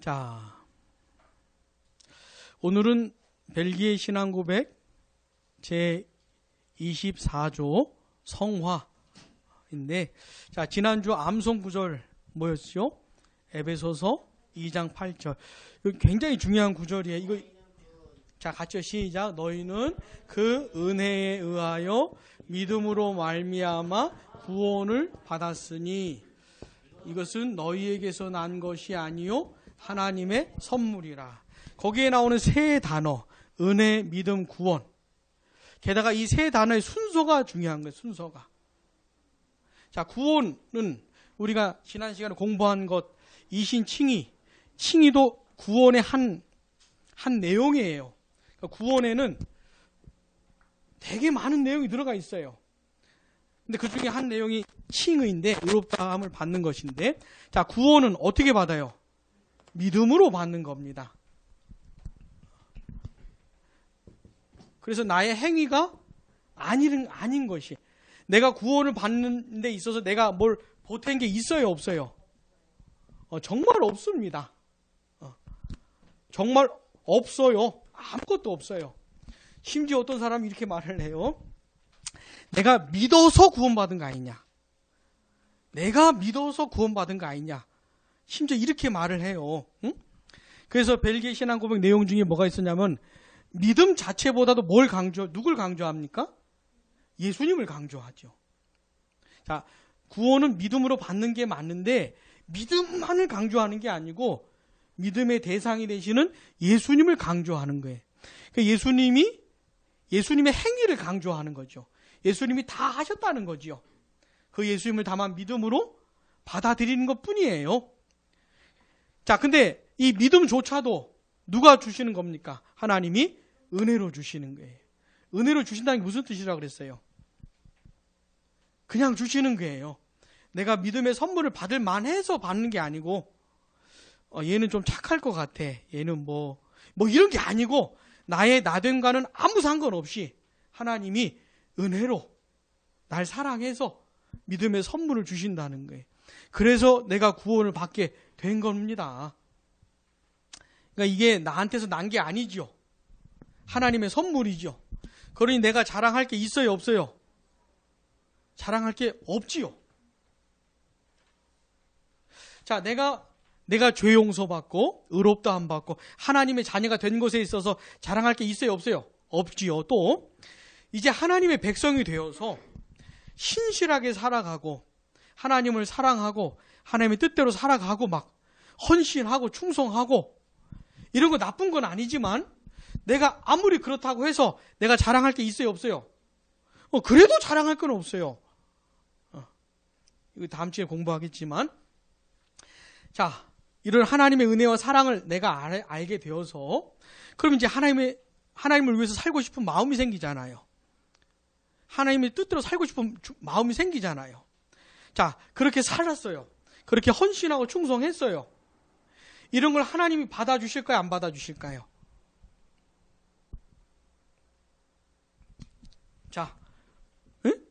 자, 오늘은 벨기에 신앙고백 제 24조 성화인데, 자, 지난주 암송 구절 뭐였죠? 에베소서 2장 8절. 이거 굉장히 중요한 구절이에요. 이거, 자, 같이 시작. 너희는 그 은혜에 의하여 믿음으로 말미암아 구원을 받았으니 이것은 너희에게서 난 것이 아니요 하나님의 선물이라. 거기에 나오는 세 단어, 은혜, 믿음, 구원. 게다가 이 세 단어의 순서가 중요한 거예요. 순서가. 자, 구원은 우리가 지난 시간에 공부한 것, 이신칭의, 칭의도 구원의 한 내용이에요. 그러니까 구원에는 되게 많은 내용이 들어가 있어요. 근데 그 중에 한 내용이 칭의인데, 의롭다함을 받는 것인데, 자, 구원은 어떻게 받아요? 믿음으로 받는 겁니다. 그래서 나의 행위가 아닌 것이, 내가 구원을 받는 데 있어서 내가 뭘 보탠 게 있어요, 없어요? 정말 없습니다. 정말 없어요. 아무것도 없어요. 심지어 어떤 사람이 이렇게 말을 해요. 내가 믿어서 구원받은 거 아니냐. 내가 믿어서 구원받은 거 아니냐. 심지어 이렇게 말을 해요. 응? 그래서 벨기에 신앙고백 내용 중에 뭐가 있었냐면, 믿음 자체보다도 누굴 강조합니까? 예수님을 강조하죠. 자, 구원은 믿음으로 받는 게 맞는데, 믿음만을 강조하는 게 아니고, 믿음의 대상이 되시는 예수님을 강조하는 거예요. 그러니까 예수님의 행위를 강조하는 거죠. 예수님이 다 하셨다는 거지요. 그 예수님을 다만 믿음으로 받아들이는 것 뿐이에요. 자, 근데 이 믿음조차도 누가 주시는 겁니까? 하나님이 은혜로 주시는 거예요. 은혜로 주신다는 게 무슨 뜻이라고 그랬어요? 그냥 주시는 거예요. 내가 믿음의 선물을 받을 만해서 받는 게 아니고, 얘는 좀 착할 것 같아. 얘는 뭐 이런 게 아니고, 나의 나됨과는 아무 상관없이 하나님이 은혜로 날 사랑해서 믿음의 선물을 주신다는 거예요. 그래서 내가 구원을 받게 된 겁니다. 그러니까 이게 나한테서 난 게 아니죠. 하나님의 선물이죠. 그러니 내가 자랑할 게 있어요, 없어요? 자랑할 게 없지요. 자, 내가 죄 용서받고 의롭다함 받고 하나님의 자녀가 된 것에 있어서 자랑할 게 있어요, 없어요? 없지요. 또 이제 하나님의 백성이 되어서 신실하게 살아가고 하나님을 사랑하고 하나님의 뜻대로 살아가고 막 헌신하고 충성하고 이런 거 나쁜 건 아니지만, 내가 아무리 그렇다고 해서 내가 자랑할 게 있어요, 없어요? 그래도 자랑할 건 없어요. 이거 다음 주에 공부하겠지만, 자, 이런 하나님의 은혜와 사랑을 내가 알게 되어서, 그럼 이제 하나님을 위해서 살고 싶은 마음이 생기잖아요. 하나님의 뜻대로 살고 싶은 마음이 생기잖아요. 자, 그렇게 살았어요. 그렇게 헌신하고 충성했어요. 이런 걸 하나님이 받아주실까요, 안 받아주실까요? 자, 응?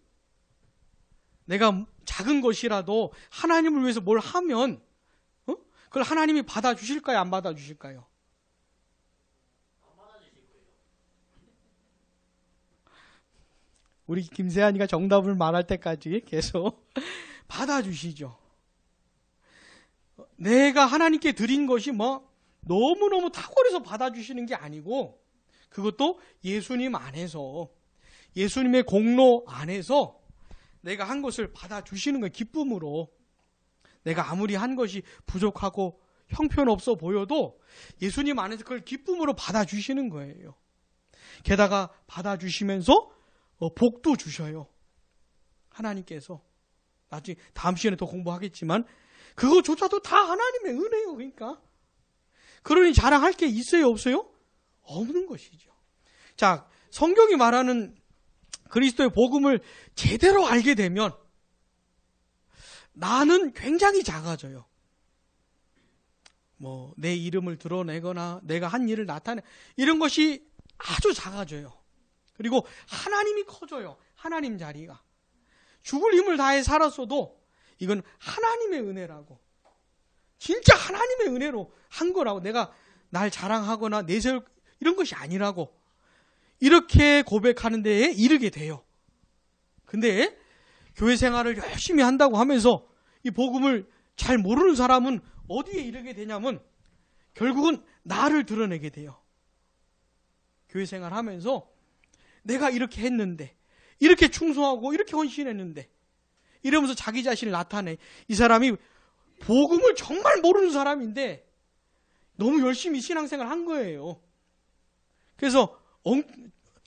내가 작은 것이라도 하나님을 위해서 뭘 하면, 그걸 하나님이 받아주실까요, 안 받아주실까요? 우리 김세한이가 정답을 말할 때까지 계속 받아주시죠. 내가 하나님께 드린 것이 너무너무 탁월해서 받아주시는 게 아니고, 그것도 예수님 안에서, 예수님의 공로 안에서 내가 한 것을 받아주시는 거예요. 기쁨으로. 내가 아무리 한 것이 부족하고 형편없어 보여도 예수님 안에서 그걸 기쁨으로 받아주시는 거예요. 게다가 받아주시면서 복도 주셔요. 하나님께서. 나중에 다음 시간에 더 공부하겠지만, 그거조차도 다 하나님의 은혜예요. 그러니까. 그러니 자랑할 게 있어요, 없어요? 없는 것이죠. 자, 성경이 말하는 그리스도의 복음을 제대로 알게 되면 나는 굉장히 작아져요. 내 이름을 드러내거나 내가 한 일을 나타내, 이런 것이 아주 작아져요. 그리고 하나님이 커져요. 하나님 자리가. 죽을 힘을 다해 살았어도 이건 하나님의 은혜라고 진짜 하나님의 은혜로 한 거라고, 내가 날 자랑하거나 내세울 이런 것이 아니라고, 이렇게 고백하는 데에 이르게 돼요. 근데 교회 생활을 열심히 한다고 하면서 이 복음을 잘 모르는 사람은 어디에 이르게 되냐면 결국은 나를 드러내게 돼요. 교회 생활하면서 내가 이렇게 했는데, 이렇게 충성하고 이렇게 헌신했는데, 이러면서 자기 자신을 나타내. 이 사람이 복음을 정말 모르는 사람인데 너무 열심히 신앙생활 한 거예요. 그래서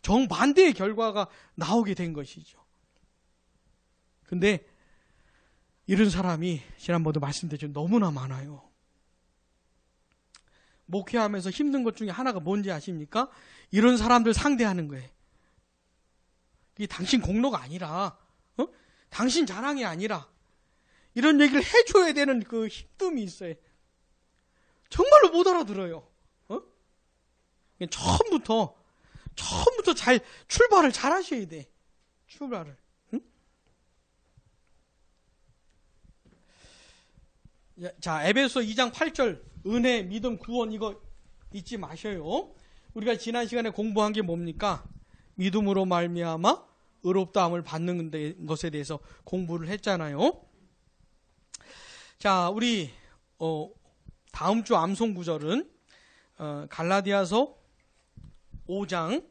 정반대의 결과가 나오게 된 것이죠. 근데 이런 사람이 지난번도 말씀드렸지만 너무나 많아요. 목회하면서 힘든 것 중에 하나가 뭔지 아십니까? 이런 사람들 상대하는 거예요. 이게 당신 공로가 아니라, 당신 자랑이 아니라, 이런 얘기를 해줘야 되는 그 힘듦이 있어요. 정말로 못 알아들어요. 처음부터 잘 출발을 잘 하셔야 돼. 출발을. 응? 자, 에베소 2장 8절 은혜, 믿음, 구원, 이거 잊지 마셔요. 우리가 지난 시간에 공부한 게 뭡니까? 믿음으로 말미암아 의롭다함을 받는 것에 대해서 공부를 했잖아요. 자, 우리 다음 주 암송 구절은 갈라디아서 5장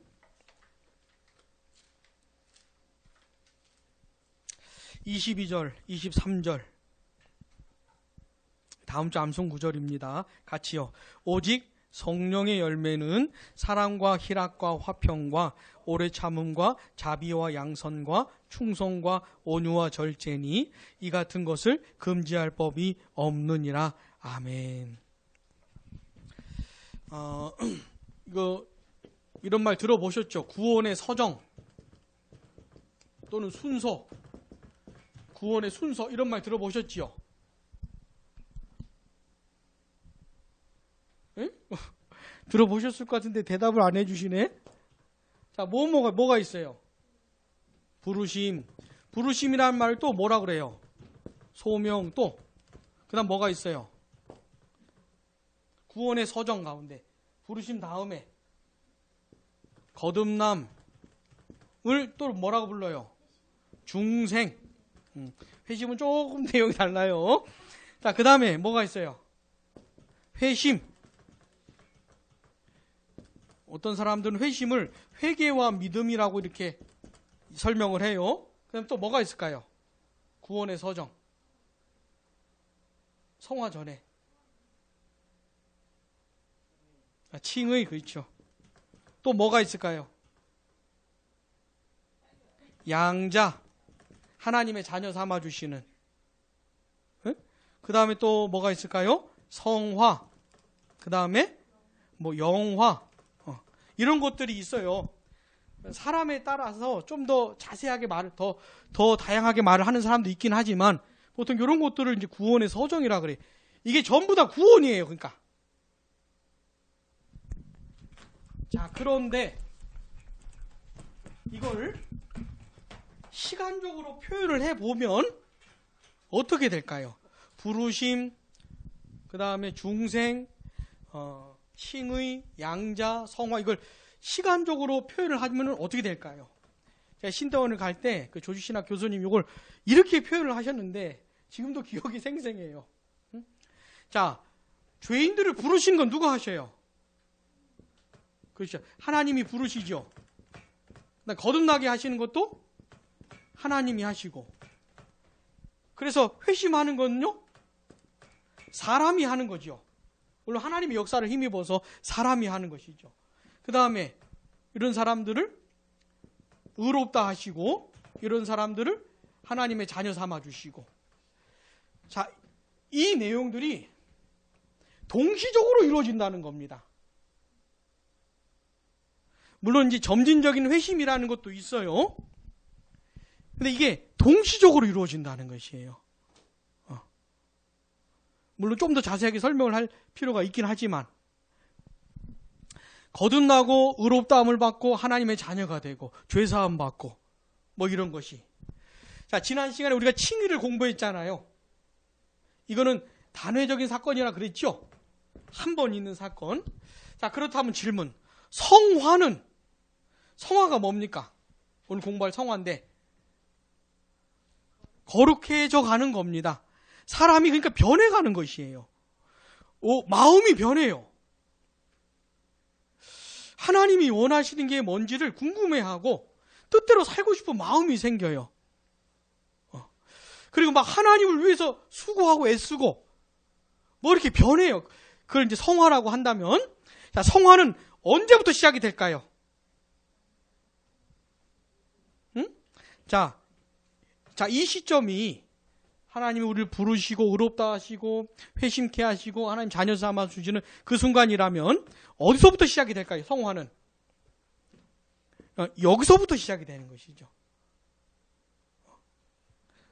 22절, 23절 다음 주 암송 구절입니다. 같이요. 오직 성령의 열매는 사랑과 희락과 화평과 오래 참음과 자비와 양선과 충성과 온유와 절제니 이 같은 것을 금지할 법이 없느니라. 아멘. 이런 말 들어보셨죠? 구원의 서정 또는 순서, 구원의 순서, 이런 말 들어보셨지요? 들어보셨을 것 같은데 대답을 안 해주시네. 자, 뭐가 있어요? 부르심. 부르심이라는 말을 또 뭐라 그래요? 소명. 또 그다음 뭐가 있어요? 구원의 서정 가운데 부르심 다음에 거듭남을 또 뭐라고 불러요? 중생. 회심은 조금 내용이 달라요. 자, 그 다음에 뭐가 있어요? 회심. 어떤 사람들은 회심을 회개와 믿음이라고 이렇게 설명을 해요. 그럼 또 뭐가 있을까요? 구원의 서정. 성화 전에. 칭의, 그렇죠. 또 뭐가 있을까요? 양자. 하나님의 자녀 삼아주시는. 그 다음에 또 뭐가 있을까요? 성화. 그 다음에 영화. 이런 것들이 있어요. 사람에 따라서 좀 더 자세하게 말을, 더 다양하게 말을 하는 사람도 있긴 하지만 보통 이런 것들을 이제 구원의 서정이라 그래. 이게 전부 다 구원이에요. 그러니까. 자, 그런데 이걸 시간적으로 표현을 해보면 어떻게 될까요? 부르심, 그 다음에 중생, 칭의, 양자, 성화, 이걸 시간적으로 표현을 하면 어떻게 될까요? 제가 신대원을 갈 때 그 조주신학 교수님 이걸 이렇게 표현을 하셨는데 지금도 기억이 생생해요. 자, 죄인들을 부르신 건 누가 하셔요? 그렇죠. 하나님이 부르시죠. 거듭나게 하시는 것도 하나님이 하시고. 그래서 회심하는 건요, 사람이 하는 거죠. 물론 하나님의 역사를 힘입어서 사람이 하는 것이죠. 그 다음에 이런 사람들을 의롭다 하시고, 이런 사람들을 하나님의 자녀 삼아주시고. 자, 이 내용들이 동시적으로 이루어진다는 겁니다. 물론 이제 점진적인 회심이라는 것도 있어요. 근데 이게 동시적으로 이루어진다는 것이에요. 물론 좀 더 자세하게 설명을 할 필요가 있긴 하지만, 거듭나고 의롭다함을 받고 하나님의 자녀가 되고 죄사함 받고 이런 것이. 자, 지난 시간에 우리가 칭의를 공부했잖아요. 이거는 단회적인 사건이라 그랬죠? 한 번 있는 사건. 자, 그렇다면 질문. 성화가 뭡니까? 오늘 공부할 성화인데 거룩해져 가는 겁니다. 사람이 그러니까 변해가는 것이에요. 마음이 변해요. 하나님이 원하시는 게 뭔지를 궁금해하고 뜻대로 살고 싶은 마음이 생겨요. 그리고 막 하나님을 위해서 수고하고 애쓰고 뭐 이렇게 변해요. 그걸 이제 성화라고 한다면, 자, 성화는 언제부터 시작이 될까요? 응? 자, 이 시점이 하나님이 우리를 부르시고 의롭다 하시고 회심케 하시고 하나님 자녀 삼아 주시는 그 순간이라면 어디서부터 시작이 될까요? 성화는 여기서부터 시작이 되는 것이죠.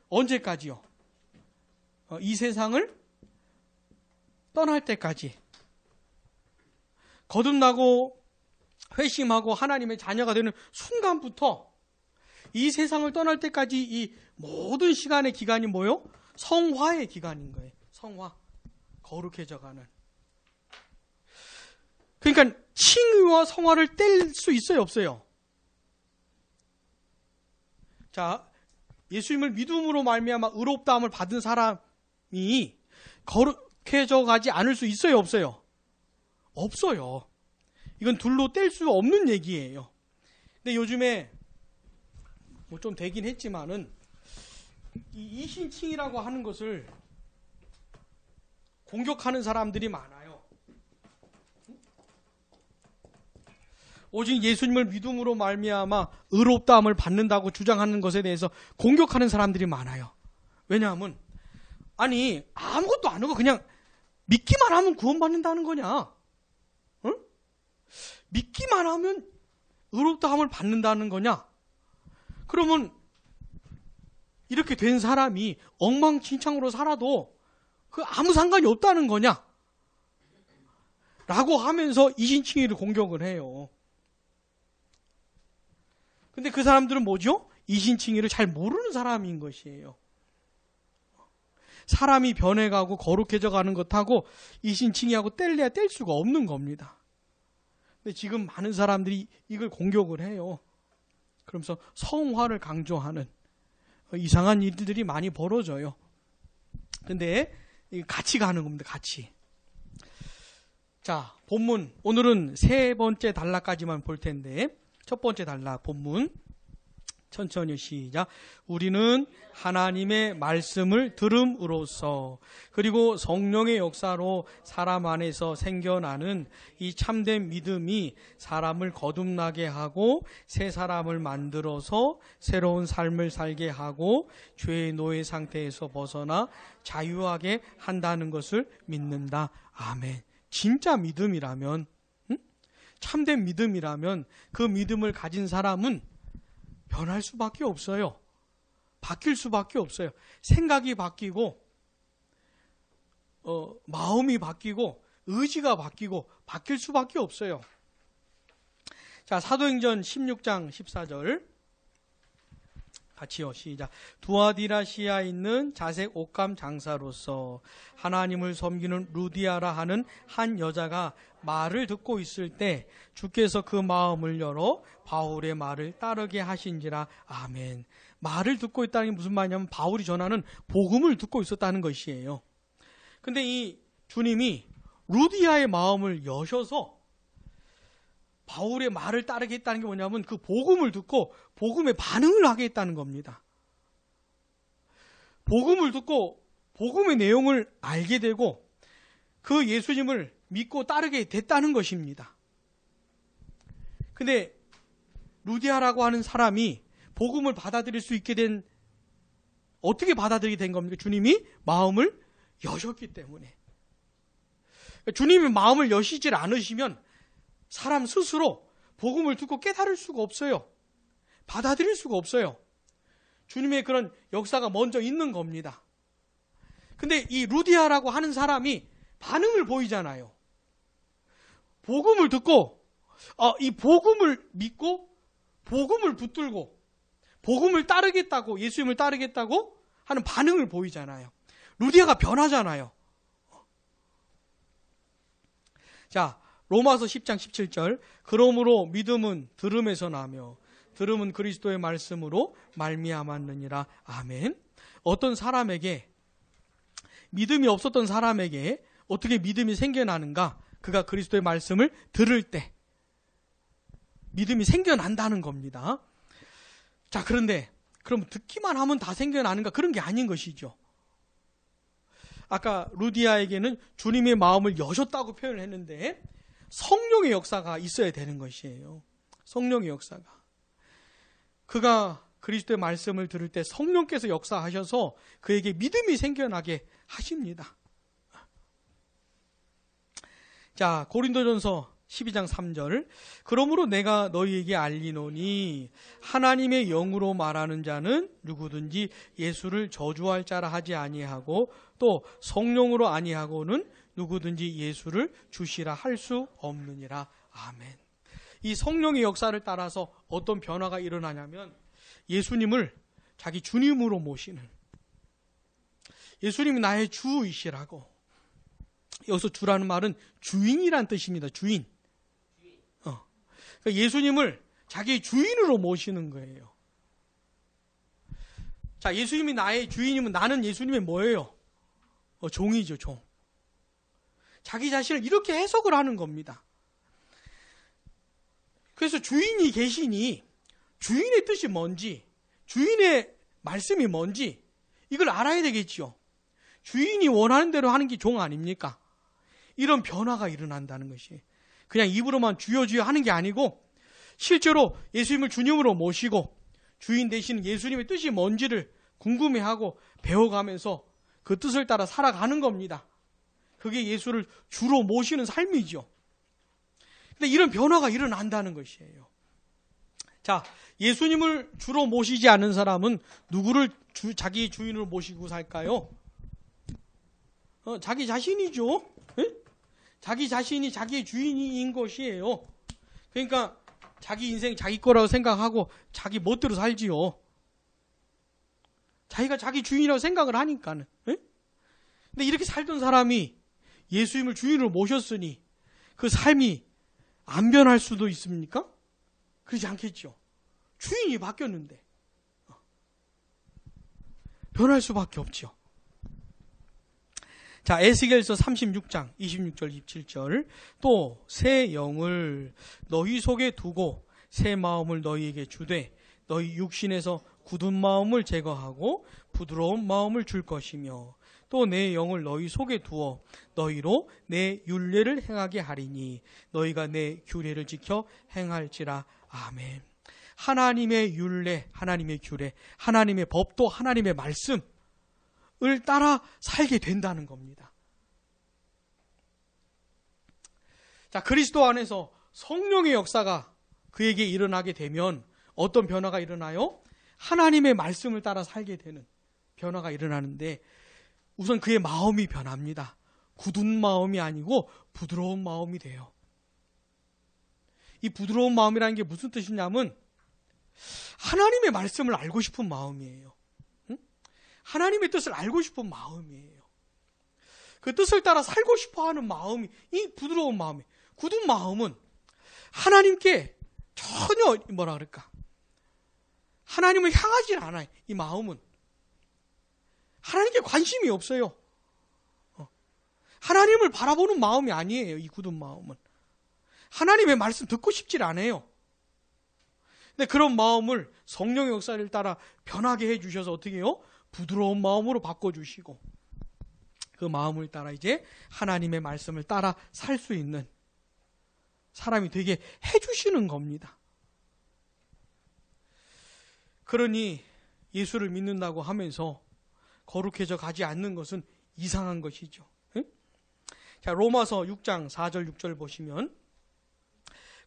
언제까지요? 이 세상을 떠날 때까지. 거듭나고 회심하고 하나님의 자녀가 되는 순간부터 이 세상을 떠날 때까지 이 모든 시간의 기간이 뭐요? 성화의 기간인 거예요. 성화. 거룩해져가는. 그러니까 칭의와 성화를 뗄 수 있어요, 없어요? 자, 예수님을 믿음으로 말미암아 의롭다함을 받은 사람이 거룩해져 가지 않을 수 있어요, 없어요? 없어요. 이건 둘로 뗄 수 없는 얘기예요. 근데 요즘에 뭐 좀 되긴 했지만은 이 이신칭이라고 하는 것을 공격하는 사람들이 많아요. 오직 예수님을 믿음으로 말미암아 의롭다함을 받는다고 주장하는 것에 대해서 공격하는 사람들이 많아요. 왜냐하면 아니 아무것도 안 하고 그냥 믿기만 하면 구원받는다는 거냐? 응? 믿기만 하면 의롭다함을 받는다는 거냐? 그러면 이렇게 된 사람이 엉망진창으로 살아도 그 아무 상관이 없다는 거냐? 라고 하면서 이신칭의를 공격을 해요. 근데 그 사람들은 뭐죠? 이신칭의를 잘 모르는 사람인 것이에요. 사람이 변해가고 거룩해져 가는 것하고 이신칭의하고 뗄래야 뗄 수가 없는 겁니다. 근데 지금 많은 사람들이 이걸 공격을 해요. 그러면서 성화를 강조하는 이상한 일들이 많이 벌어져요. 근데 같이 가는 겁니다. 같이. 자, 본문 오늘은 세 번째 단락까지만 볼 텐데 첫 번째 단락 본문 천천히 시작. 우리는 하나님의 말씀을 들음으로써 그리고 성령의 역사로 사람 안에서 생겨나는 이 참된 믿음이 사람을 거듭나게 하고 새 사람을 만들어서 새로운 삶을 살게 하고 죄의 노예 상태에서 벗어나 자유하게 한다는 것을 믿는다. 아멘. 진짜 믿음이라면, 참된 믿음이라면 그 믿음을 가진 사람은 변할 수밖에 없어요. 바뀔 수밖에 없어요. 생각이 바뀌고 마음이 바뀌고 의지가 바뀌고 바뀔 수밖에 없어요. 자, 사도행전 16장 14절 같이요. 시작. 두아디라시아에 있는 자색 옷감 장사로서 하나님을 섬기는 루디아라 하는 한 여자가 말을 듣고 있을 때 주께서 그 마음을 열어 바울의 말을 따르게 하신지라. 아멘. 말을 듣고 있다는 게 무슨 말이냐면 바울이 전하는 복음을 듣고 있었다는 것이에요. 근데 이 주님이 루디아의 마음을 여셔서 바울의 말을 따르게 했다는 게 뭐냐면 그 복음을 듣고 복음에 반응을 하게 했다는 겁니다. 복음을 듣고 복음의 내용을 알게 되고 그 예수님을 믿고 따르게 됐다는 것입니다. 근데 루디아라고 하는 사람이 복음을 받아들일 수 있게 된, 어떻게 받아들이게 된 겁니까? 주님이 마음을 여셨기 때문에. 주님이 마음을 여시질 않으시면 사람 스스로 복음을 듣고 깨달을 수가 없어요. 받아들일 수가 없어요. 주님의 그런 역사가 먼저 있는 겁니다. 근데 이 루디아라고 하는 사람이 반응을 보이잖아요. 복음을 듣고 이 복음을 믿고 복음을 붙들고 복음을 따르겠다고, 예수님을 따르겠다고 하는 반응을 보이잖아요. 루디아가 변하잖아요. 자, 로마서 10장 17절. 그러므로 믿음은 들음에서 나며 들음은 그리스도의 말씀으로 말미암았느니라. 아멘. 어떤 사람에게, 믿음이 없었던 사람에게 어떻게 믿음이 생겨나는가? 그가 그리스도의 말씀을 들을 때 믿음이 생겨난다는 겁니다. 자, 그런데 그럼 듣기만 하면 다 생겨나는가? 그런 게 아닌 것이죠. 아까 루디아에게는 주님의 마음을 여셨다고 표현을 했는데 성령의 역사가 있어야 되는 것이에요. 성령의 역사가. 그가 그리스도의 말씀을 들을 때 성령께서 역사하셔서 그에게 믿음이 생겨나게 하십니다. 자, 고린도전서 12장 3절. 그러므로 내가 너희에게 알리노니 하나님의 영으로 말하는 자는 누구든지 예수를 저주할 자라 하지 아니하고 또 성령으로 아니하고는 누구든지 예수를 주시라 할 수 없느니라. 아멘. 이 성령의 역사를 따라서 어떤 변화가 일어나냐면 예수님을 자기 주님으로 모시는, 예수님이 나의 주이시라고. 여기서 주라는 말은 주인이란 뜻입니다. 주인. 그러니까 예수님을 자기 주인으로 모시는 거예요. 자, 예수님이 나의 주인이면 나는 예수님의 뭐예요? 종이죠, 종. 자기 자신을 이렇게 해석을 하는 겁니다. 그래서 주인이 계시니 주인의 뜻이 뭔지, 주인의 말씀이 뭔지 이걸 알아야 되겠죠. 주인이 원하는 대로 하는 게 종 아닙니까? 이런 변화가 일어난다는 것이 그냥 입으로만 주여 주여 하는 게 아니고 실제로 예수님을 주님으로 모시고 주인 되시는 예수님의 뜻이 뭔지를 궁금해하고 배워가면서 그 뜻을 따라 살아가는 겁니다. 그게 예수를 주로 모시는 삶이죠. 근데 이런 변화가 일어난다는 것이에요. 자, 예수님을 주로 모시지 않는 사람은 누구를 자기 주인으로 모시고 살까요? 자기 자신이죠. 에? 자기 자신이 자기의 주인인 것이에요. 그러니까 자기 인생 자기 거라고 생각하고 자기 멋대로 살지요. 자기가 자기 주인이라고 생각을 하니까는. 에? 근데 이렇게 살던 사람이 예수님을 주인으로 모셨으니 그 삶이 안 변할 수도 있습니까? 그러지 않겠죠. 주인이 바뀌었는데 변할 수밖에 없죠. 자, 에스겔서 36장 26절 27절. 또 새 영을 너희 속에 두고 새 마음을 너희에게 주되 너희 육신에서 굳은 마음을 제거하고 부드러운 마음을 줄 것이며 또 내 영을 너희 속에 두어 너희로 내 율례를 행하게 하리니 너희가 내 규례를 지켜 행할지라. 아멘. 하나님의 율례, 하나님의 규례, 하나님의 법도 하나님의 말씀을 따라 살게 된다는 겁니다. 자, 그리스도 안에서 성령의 역사가 그에게 일어나게 되면 어떤 변화가 일어나요? 하나님의 말씀을 따라 살게 되는 변화가 일어나는데 우선 그의 마음이 변합니다. 굳은 마음이 아니고 부드러운 마음이 돼요. 이 부드러운 마음이라는 게 무슨 뜻이냐면 하나님의 말씀을 알고 싶은 마음이에요. 응? 하나님의 뜻을 알고 싶은 마음이에요. 그 뜻을 따라 살고 싶어하는 마음이 이 부드러운 마음이에요. 굳은 마음은 하나님께 전혀 뭐라 그럴까? 하나님을 향하지 않아요. 이 마음은 하나님께 관심이 없어요. 하나님을 바라보는 마음이 아니에요. 이 굳은 마음은 하나님의 말씀 듣고 싶지 않아요. 근데 그런 마음을 성령의 역사를 따라 변하게 해주셔서 어떻게 해요? 부드러운 마음으로 바꿔주시고 그 마음을 따라 이제 하나님의 말씀을 따라 살 수 있는 사람이 되게 해주시는 겁니다. 그러니 예수를 믿는다고 하면서 거룩해져 가지 않는 것은 이상한 것이죠. 응? 자, 로마서 6장 4절 6절 보시면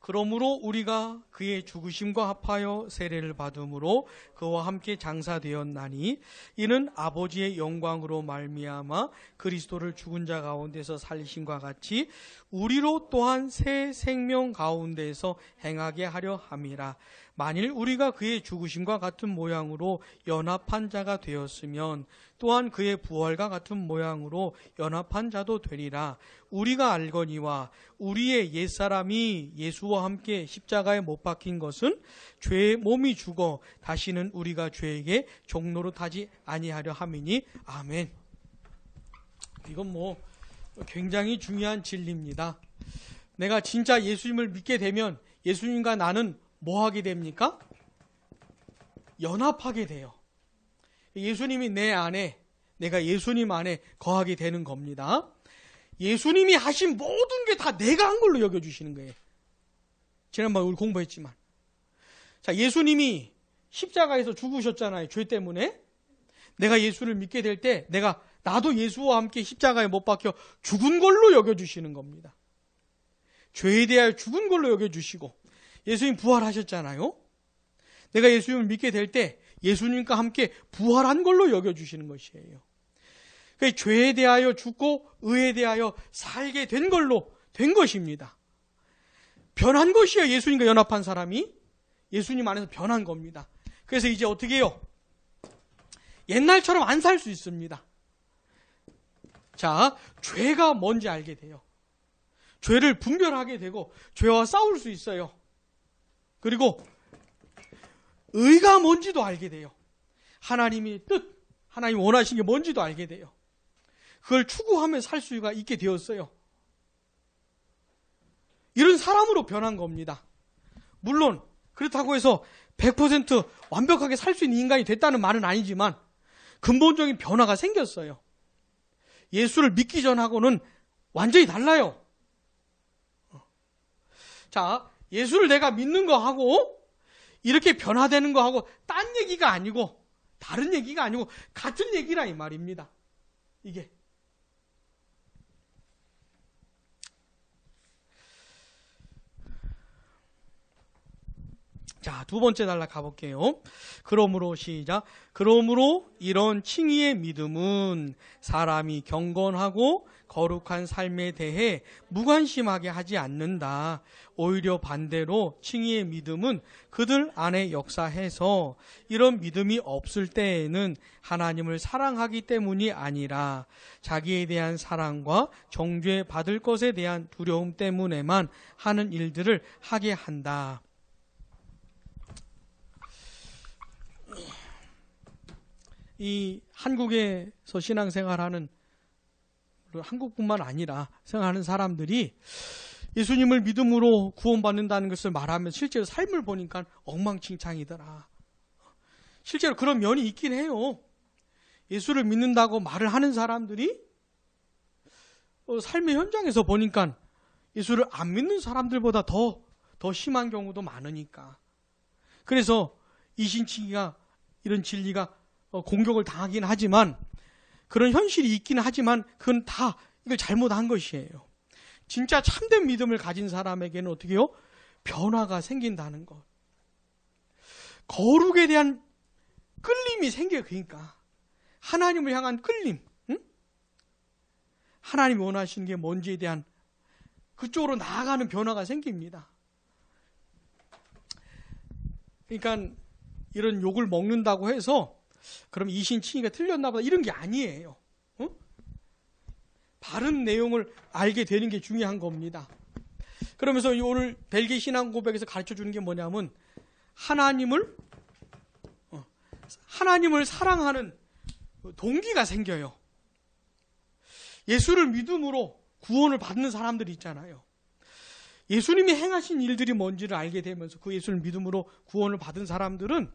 그러므로 우리가 그의 죽으심과 합하여 세례를 받음으로 그와 함께 장사되었나니 이는 아버지의 영광으로 말미암아 그리스도를 죽은 자 가운데서 살리심과 같이 우리로 또한 새 생명 가운데서 행하게 하려 함이라. 만일 우리가 그의 죽으심과 같은 모양으로 연합한 자가 되었으면 또한 그의 부활과 같은 모양으로 연합한 자도 되리라. 우리가 알거니와 우리의 옛사람이 예수와 함께 십자가에 못 박힌 것은 죄의 몸이 죽어 다시는 우리가 죄에게 종로로 타지 아니하려 함이니. 아멘. 이건 굉장히 중요한 진리입니다. 내가 진짜 예수님을 믿게 되면 예수님과 나는 뭐 하게 됩니까? 연합하게 돼요. 예수님이 내 안에, 내가 예수님 안에 거하게 되는 겁니다. 예수님이 하신 모든 게 다 내가 한 걸로 여겨주시는 거예요. 지난번에 우리 공부했지만. 자, 예수님이 십자가에서 죽으셨잖아요. 죄 때문에. 내가 예수를 믿게 될 때 나도 예수와 함께 십자가에 못 박혀 죽은 걸로 여겨주시는 겁니다. 죄에 대하여 죽은 걸로 여겨주시고 예수님 부활하셨잖아요. 내가 예수님을 믿게 될 때 예수님과 함께 부활한 걸로 여겨주시는 것이에요. 그러니까 죄에 대하여 죽고 의에 대하여 살게 된 걸로 된 것입니다. 변한 것이에요. 예수님과 연합한 사람이 예수님 안에서 변한 겁니다. 그래서 이제 어떻게 해요? 옛날처럼 안 살 수 있습니다. 자, 죄가 뭔지 알게 돼요. 죄를 분별하게 되고 죄와 싸울 수 있어요. 그리고 의가 뭔지도 알게 돼요. 하나님의 뜻, 하나님 원하신 게 뭔지도 알게 돼요. 그걸 추구하며 살 수가 있게 되었어요. 이런 사람으로 변한 겁니다. 물론 그렇다고 해서 100% 완벽하게 살 수 있는 인간이 됐다는 말은 아니지만 근본적인 변화가 생겼어요. 예수를 믿기 전하고는 완전히 달라요. 자, 예수를 내가 믿는 거하고 이렇게 변화되는 거하고 딴 얘기가 아니고 다른 얘기가 아니고 같은 얘기라 이 말입니다. 이게. 자, 두 번째 단락 가볼게요. 그러므로 시작. 그러므로 이런 칭의의 믿음은 사람이 경건하고 거룩한 삶에 대해 무관심하게 하지 않는다. 오히려 반대로 칭의의 믿음은 그들 안에 역사해서 이런 믿음이 없을 때에는 하나님을 사랑하기 때문이 아니라 자기에 대한 사랑과 정죄 받을 것에 대한 두려움 때문에만 하는 일들을 하게 한다. 이 한국에서 신앙생활하는 한국뿐만 아니라 생활하는 사람들이 예수님을 믿음으로 구원받는다는 것을 말하면 실제로 삶을 보니까 엉망진창이더라. 실제로 그런 면이 있긴 해요. 예수를 믿는다고 말을 하는 사람들이 삶의 현장에서 보니까 예수를 안 믿는 사람들보다 더 심한 경우도 많으니까. 그래서 이신칭의가 이런 진리가 공격을 당하긴 하지만 그런 현실이 있긴 하지만 그건 다 이걸 잘못한 것이에요. 진짜 참된 믿음을 가진 사람에게는 어떻게 해요? 변화가 생긴다는 것. 거룩에 대한 끌림이 생겨요. 그러니까 하나님을 향한 끌림, 응? 하나님이 원하시는 게 뭔지에 대한 그쪽으로 나아가는 변화가 생깁니다. 그러니까 이런 욕을 먹는다고 해서 그럼 이신칭의가 틀렸나 보다 이런 게 아니에요. 어? 바른 내용을 알게 되는 게 중요한 겁니다. 그러면서 오늘 벨기에 신앙 고백에서 가르쳐 주는 게 뭐냐면 하나님을 사랑하는 동기가 생겨요. 예수를 믿음으로 구원을 받는 사람들이 있잖아요. 예수님이 행하신 일들이 뭔지를 알게 되면서 그 예수를 믿음으로 구원을 받은 사람들은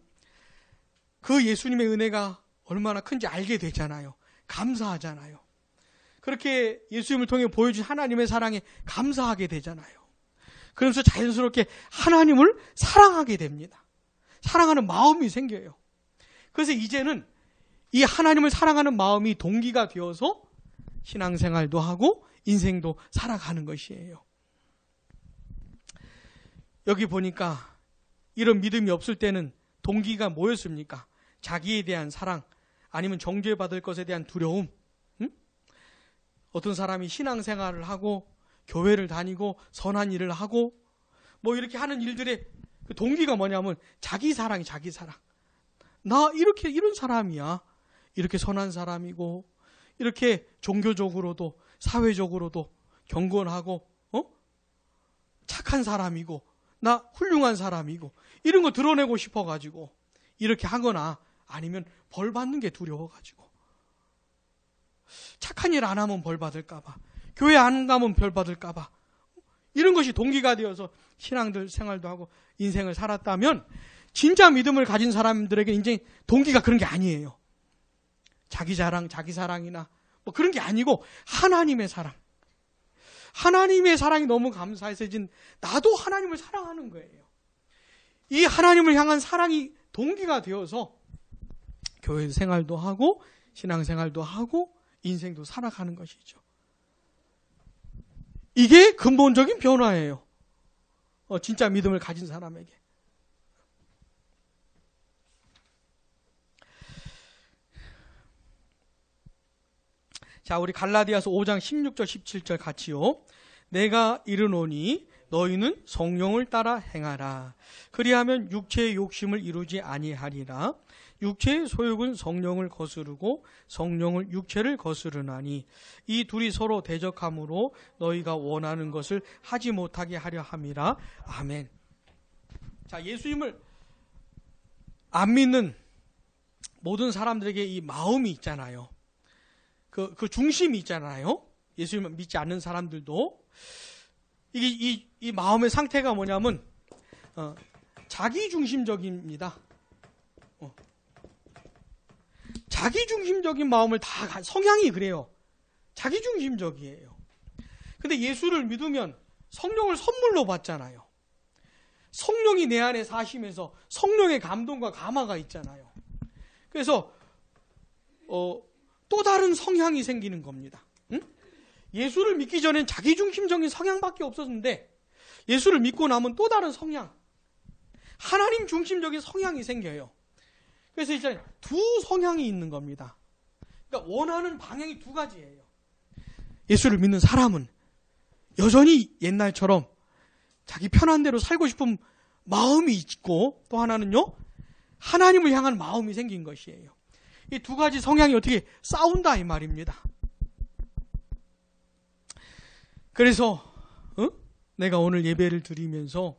그 예수님의 은혜가 얼마나 큰지 알게 되잖아요. 감사하잖아요. 그렇게 예수님을 통해 보여준 하나님의 사랑에 감사하게 되잖아요. 그러면서 자연스럽게 하나님을 사랑하게 됩니다. 사랑하는 마음이 생겨요. 그래서 이제는 이 하나님을 사랑하는 마음이 동기가 되어서 신앙생활도 하고 인생도 살아가는 것이에요. 여기 보니까 이런 믿음이 없을 때는 동기가 뭐였습니까? 자기에 대한 사랑, 아니면 정죄받을 것에 대한 두려움. 응? 어떤 사람이 신앙생활을 하고 교회를 다니고 선한 일을 하고 뭐 이렇게 하는 일들에 그 동기가 뭐냐면 자기 사랑이 자기 사랑. 나 이런 사람이야. 이렇게 선한 사람이고 이렇게 종교적으로도 사회적으로도 경건하고 착한 사람이고 나 훌륭한 사람이고 이런 거 드러내고 싶어가지고 이렇게 하거나 아니면 벌 받는 게 두려워가지고 착한 일 안 하면 벌 받을까봐 교회 안 가면 벌 받을까봐 이런 것이 동기가 되어서 신앙들 생활도 하고 인생을 살았다면 진짜 믿음을 가진 사람들에게 이제 동기가 그런 게 아니에요. 자기 자랑, 자기 사랑이나 뭐 그런 게 아니고 하나님의 사랑. 하나님의 사랑이 너무 감사해서 나도 하나님을 사랑하는 거예요. 이 하나님을 향한 사랑이 동기가 되어서 교회 생활도 하고 신앙생활도 하고 인생도 살아가는 것이죠. 이게 근본적인 변화예요. 진짜 믿음을 가진 사람에게. 자, 우리 갈라디아서 5장 16절 17절 같이요. 내가 이르노니 너희는 성령을 따라 행하라. 그리하면 육체의 욕심을 이루지 아니하리라. 육체의 소욕은 성령을 거스르고 성령을 육체를 거스르나니 이 둘이 서로 대적함으로 너희가 원하는 것을 하지 못하게 하려 함이라. 아멘. 자, 예수님을 안 믿는 모든 사람들에게 이 마음이 있잖아요. 그 중심이 있잖아요. 예수님을 믿지 않는 사람들도 이 마음의 상태가 뭐냐면 자기중심적입니다. 자기중심적인 마음을 다 성향이 그래요. 자기중심적이에요. 근데 예수를 믿으면 성령을 선물로 받잖아요. 성령이 내 안에 사시면서 성령의 감동과 감화가 있잖아요. 그래서 또 다른 성향이 생기는 겁니다. 응? 예수를 믿기 전엔 자기중심적인 성향밖에 없었는데 예수를 믿고 나면 또 다른 성향, 하나님 중심적인 성향이 생겨요. 그래서 이제 두 성향이 있는 겁니다. 그러니까 원하는 방향이 두 가지예요. 예수를 믿는 사람은 여전히 옛날처럼 자기 편한 대로 살고 싶은 마음이 있고 또 하나는요, 하나님을 향한 마음이 생긴 것이에요. 이 두 가지 성향이 어떻게 싸운다 이 말입니다. 그래서 내가 오늘 예배를 드리면서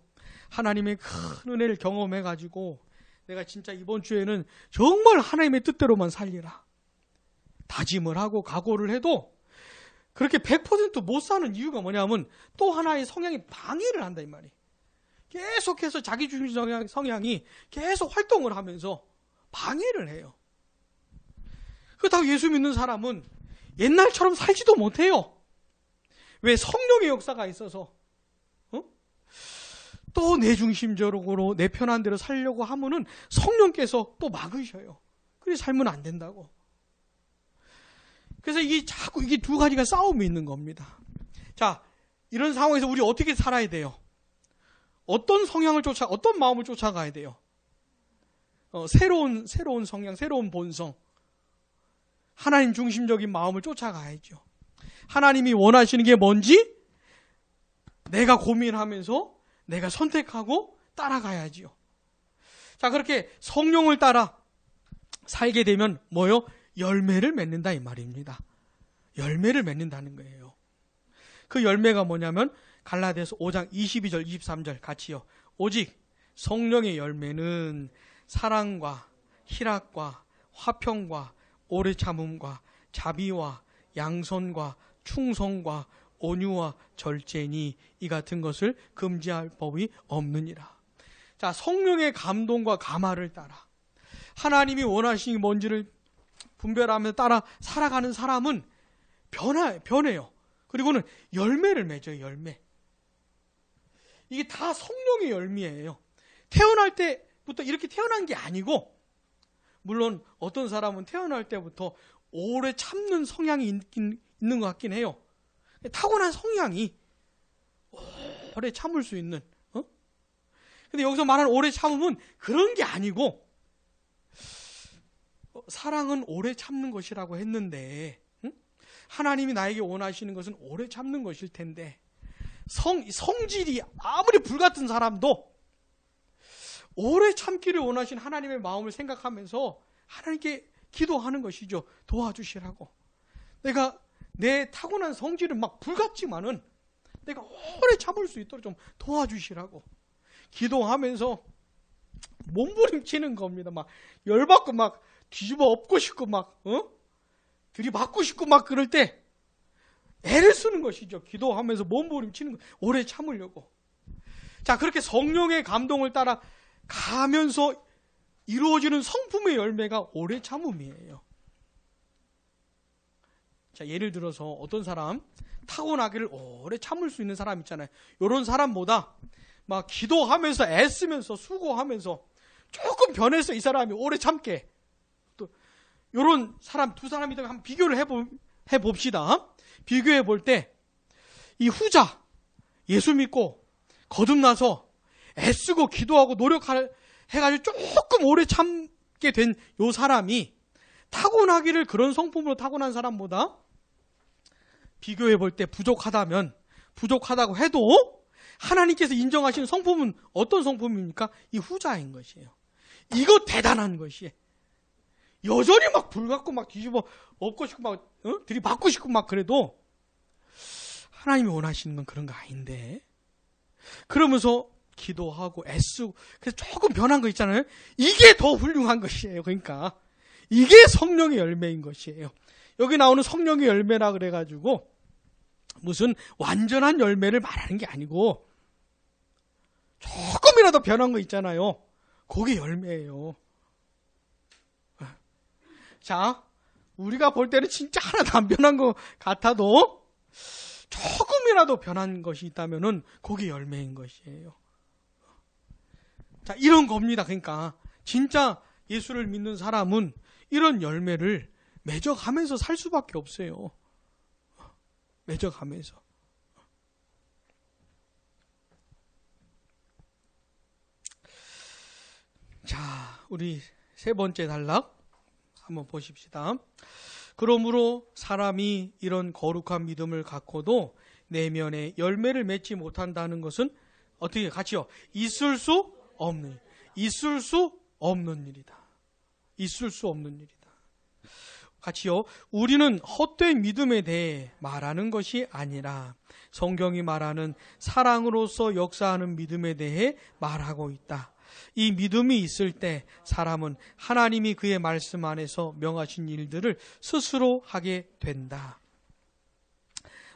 하나님의 큰 은혜를 경험해가지고 내가 진짜 이번 주에는 정말 하나님의 뜻대로만 살리라 다짐을 하고 각오를 해도 그렇게 100% 못 사는 이유가 뭐냐면 또 하나의 성향이 방해를 한다 이 말이에요. 계속해서 자기중심 성향이 계속 활동을 하면서 방해를 해요. 그렇다고 예수 믿는 사람은 옛날처럼 살지도 못해요. 왜? 성령의 역사가 있어서 또 내 중심적으로 내 편한 대로 살려고 하면은 성령께서 또 막으셔요. 그래서 살면 안 된다고. 그래서 자꾸 이게 두 가지가 싸움이 있는 겁니다. 자, 이런 상황에서 우리 어떻게 살아야 돼요? 어떤 성향을 어떤 마음을 쫓아가야 돼요? 새로운 성향, 새로운 본성. 하나님 중심적인 마음을 쫓아가야죠. 하나님이 원하시는 게 뭔지 내가 고민하면서 내가 선택하고 따라가야지요. 자, 그렇게 성령을 따라 살게 되면 뭐요? 열매를 맺는다 이 말입니다. 열매를 맺는다는 거예요. 그 열매가 뭐냐면 갈라디아서 5장 22절 23절 같이요. 오직 성령의 열매는 사랑과 희락과 화평과 오래 참음과 자비와 양선과 충성과 온유와 절제니 이 같은 것을 금지할 법이 없느니라. 자, 성령의 감동과 감화를 따라 하나님이 원하시는 게 뭔지를 분별하면서 따라 살아가는 사람은 변해요. 그리고는 열매를 맺어요. 열매. 이게 다 성령의 열매예요. 태어날 때부터 이렇게 태어난 게 아니고, 물론 어떤 사람은 태어날 때부터 오래 참는 성향이 있는 것 같긴 해요. 타고난 성향이 오래 참을 수 있는. 근데 여기서 말하는 오래 참음은 그런 게 아니고, 사랑은 오래 참는 것이라고 했는데, 하나님이 나에게 원하시는 것은 오래 참는 것일 텐데, 성질이 아무리 불같은 사람도 오래 참기를 원하신 하나님의 마음을 생각하면서 하나님께 기도하는 것이죠. 도와주시라고. 내가 내 타고난 성질은 막 불같지만은 내가 오래 참을 수 있도록 좀 도와주시라고 기도하면서 몸부림치는 겁니다. 막 열받고 막 뒤집어 엎고 싶고 막 들이받고 싶고 막 그럴 때 애를 쓰는 것이죠. 기도하면서 몸부림치는 거. 오래 참으려고. 자, 그렇게 성령의 감동을 따라 가면서 이루어지는 성품의 열매가 오래 참음이에요. 자, 예를 들어서 어떤 사람 타고나기를 오래 참을 수 있는 사람 있잖아요. 이런 사람보다 막 기도하면서 애쓰면서 수고하면서 조금 변해서 이 사람이 오래 참게. 또 이런 사람 두 사람이 한번 비교를 해봅시다. 비교해 볼 때 이 후자 예수 믿고 거듭나서 애쓰고 기도하고 노력해가지고 조금 오래 참게 된 이 사람이 타고나기를 그런 성품으로 타고난 사람보다 비교해 볼 때 부족하다고 해도 하나님께서 인정하시는 성품은 어떤 성품입니까? 이 후자인 것이에요. 이거 대단한 것이에요. 여전히 막 불같고 막 뒤집어 엎고 싶고 막 들이받고 싶고 막 그래도 하나님이 원하시는 건 그런 거 아닌데 그러면서 기도하고 애쓰고 그래서 조금 변한 거 있잖아요. 이게 더 훌륭한 것이에요. 그러니까 이게 성령의 열매인 것이에요. 여기 나오는 성령의 열매라 그래가지고 무슨 완전한 열매를 말하는 게 아니고 조금이라도 변한 거 있잖아요. 그게 열매예요. 자, 우리가 볼 때는 진짜 하나도 안 변한 것 같아도 조금이라도 변한 것이 있다면은 그게 열매인 것이에요. 자, 이런 겁니다. 그러니까 진짜 예수를 믿는 사람은 이런 열매를 맺어가면서 살 수밖에 없어요. 맺어가면서. 자, 우리 세 번째 단락 한번 보십시다. 그러므로 사람이 이런 거룩한 믿음을 갖고도 내면에 열매를 맺지 못한다는 것은 어떻게 같이요? 있을 수 없는 일이다. 있을 수 없는 일이다. 같이요. 우리는 헛된 믿음에 대해 말하는 것이 아니라 성경이 말하는 사랑으로서 역사하는 믿음에 대해 말하고 있다. 이 믿음이 있을 때 사람은 하나님이 그의 말씀 안에서 명하신 일들을 스스로 하게 된다.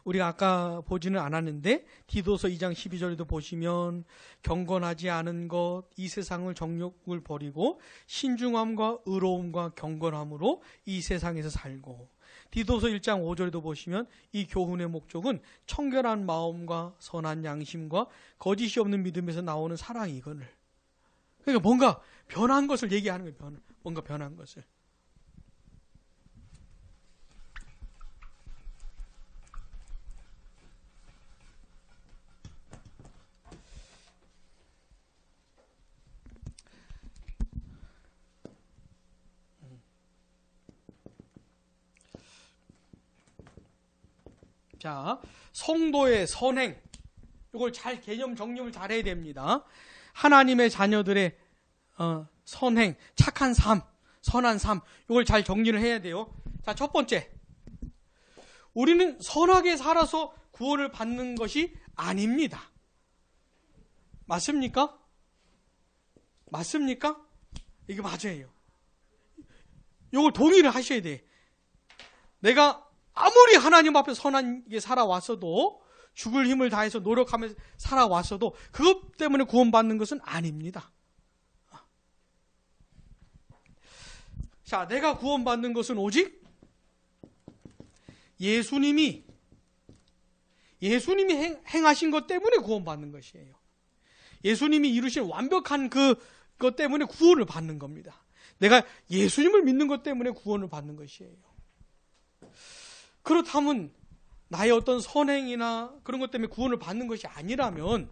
우리가 아까 보지는 않았는데 디도서 2장 12절에도 보시면 경건하지 않은 것, 이 세상을 정욕을 버리고 신중함과 의로움과 경건함으로 이 세상에서 살고, 디도서 1장 5절에도 보시면 이 교훈의 목적은 청결한 마음과 선한 양심과 거짓이 없는 믿음에서 나오는 사랑이거늘. 그러니까 뭔가 변한 것을 얘기하는 거예요. 뭔가 변한 것을. 자, 성도의 선행, 이걸 잘 개념 정립을 잘 해야 됩니다. 하나님의 자녀들의 선행, 착한 삶, 선한 삶, 이걸 잘 정리를 해야 돼요. 자, 첫 번째, 우리는 선하게 살아서 구원을 받는 것이 아닙니다. 맞습니까? 맞습니까? 이게 맞아요. 이걸 동의를 하셔야 돼. 내가 아무리 하나님 앞에 선하게 살아왔어도, 죽을 힘을 다해서 노력하면서 살아왔어도 그것 때문에 구원받는 것은 아닙니다. 자, 내가 구원받는 것은 오직 예수님이 행하신 것 때문에 구원받는 것이에요. 예수님이 이루신 완벽한 그것 때문에 구원을 받는 겁니다. 내가 예수님을 믿는 것 때문에 구원을 받는 것이에요. 그렇다면 나의 어떤 선행이나 그런 것 때문에 구원을 받는 것이 아니라면,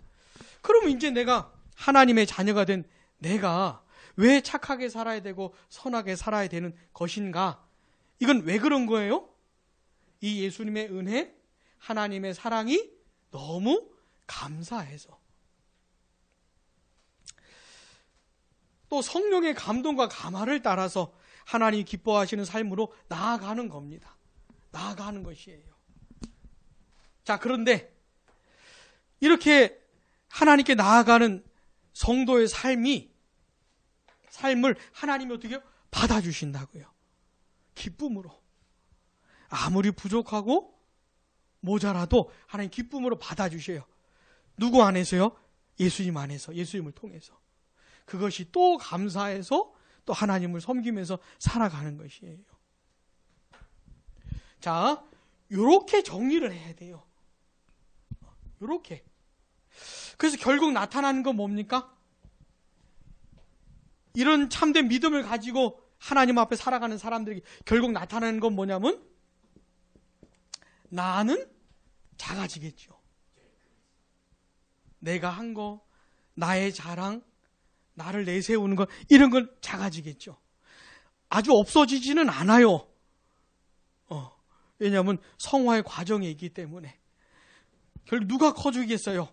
그러면 이제 내가 하나님의 자녀가 된 내가 왜 착하게 살아야 되고 선하게 살아야 되는 것인가? 이건 왜 그런 거예요? 이 예수님의 은혜, 하나님의 사랑이 너무 감사해서. 또 성령의 감동과 감화를 따라서 하나님이 기뻐하시는 삶으로 나아가는 겁니다. 나아가는 것이에요. 자, 그런데 이렇게 하나님께 나아가는 성도의 삶을 하나님이 어떻게 받아주신다고요. 기쁨으로. 아무리 부족하고 모자라도 하나님 기쁨으로 받아주셔요. 누구 안에서요? 예수님 안에서, 예수님을 통해서. 그것이 또 감사해서 또 하나님을 섬기면서 살아가는 것이에요. 자, 요렇게 정리를 해야 돼요. 요렇게. 그래서 결국 나타나는 건 뭡니까? 이런 참된 믿음을 가지고 하나님 앞에 살아가는 사람들이 결국 나타나는 건 뭐냐면 나는 작아지겠죠. 내가 한 거, 나의 자랑, 나를 내세우는 것, 이런 건 작아지겠죠. 아주 없어지지는 않아요. 왜냐하면 성화의 과정에 있기 때문에. 결국 누가 커지겠어요?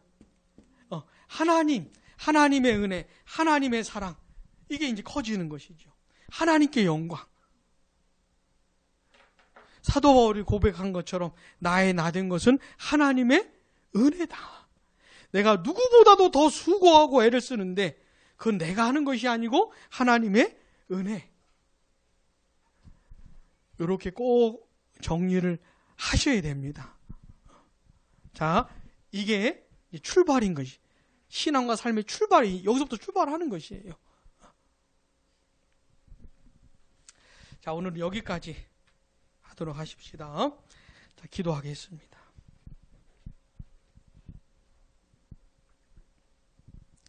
하나님의 은혜, 하나님의 사랑, 이게 이제 커지는 것이죠. 하나님께 영광. 사도 바울이 고백한 것처럼 나의 나 된 것은 하나님의 은혜다. 내가 누구보다도 더 수고하고 애를 쓰는데 그건 내가 하는 것이 아니고 하나님의 은혜. 이렇게 꼭 정리를 하셔야 됩니다. 자, 이게 출발인 것이. 신앙과 삶의 출발이 여기서부터 출발하는 것이에요. 자, 오늘은 여기까지 하도록 하십시다. 자, 기도하겠습니다.